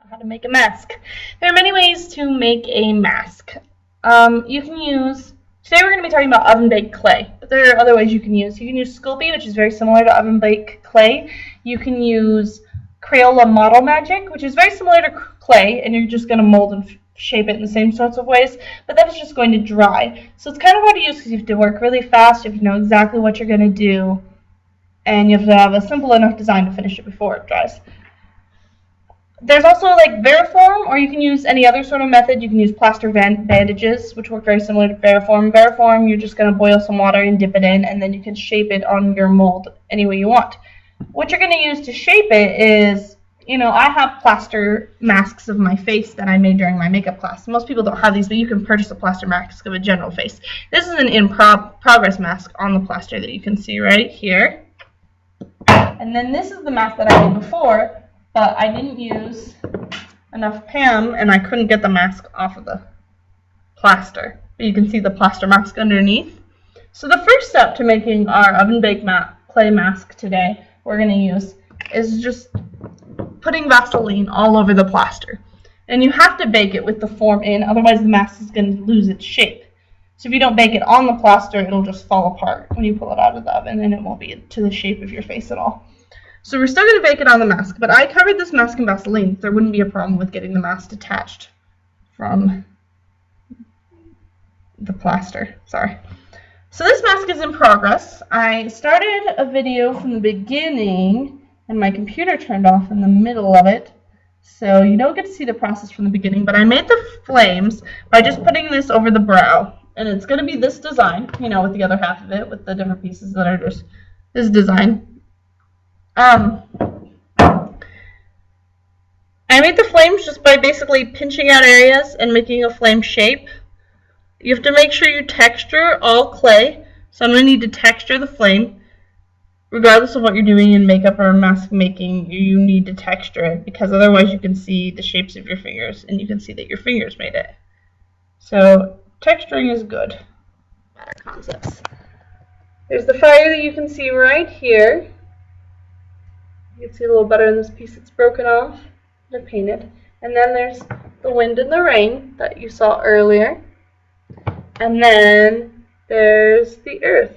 how to make a mask. There are many ways to make a mask. You can use, today we're going to be talking about oven-baked clay, but there are other ways you can use. You can use Sculpey, which is very similar to oven-baked clay. You can use Crayola Model Magic, which is very similar to clay, and you're just going to mold and shape it in the same sorts of ways, but that is just going to dry. So it's kind of hard to use because you have to work really fast, you have to know exactly what you're going to do, and you have to have a simple enough design to finish it before it dries. There's also like Variform, or you can use any other sort of method. You can use plaster bandages, which work very similar to Variform. Variform, you're just going to boil some water and dip it in, and then you can shape it on your mold any way you want. What you're going to use to shape it is, I have plaster masks of my face that I made during my makeup class. Most people don't have these, but you can purchase a plaster mask of a general face. This is an in-progress mask on the plaster that you can see right here. And then this is the mask that I made before, but I didn't use enough PAM, and I couldn't get the mask off of the plaster. But you can see the plaster mask underneath. So the first step to making our oven-baked clay mask today we're going to use is just putting Vaseline all over the plaster. And you have to bake it with the form in, otherwise the mask is going to lose its shape. So if you don't bake it on the plaster, it'll just fall apart when you pull it out of the oven, and it won't be to the shape of your face at all. So we're still going to bake it on the mask, but I covered this mask in Vaseline, so there wouldn't be a problem with getting the mask detached from the plaster. Sorry. So this mask is in progress. I started a video from the beginning, and my computer turned off in the middle of it, so you don't get to see the process from the beginning, but I made the flames by just putting this over the brow. And it's going to be this design, with the other half of it, with the different pieces that are just this design. I made the flames just by basically pinching out areas and making a flame shape. You have to make sure you texture all clay, so I'm going to need to texture the flame. Regardless of what you're doing in makeup or mask making, you need to texture it, because otherwise you can see the shapes of your fingers, and you can see that your fingers made it. So texturing is good. Better concepts. There's the fire that you can see right here. You can see a little better in this piece that's broken off and painted. And then there's the wind and the rain that you saw earlier. And then there's the earth.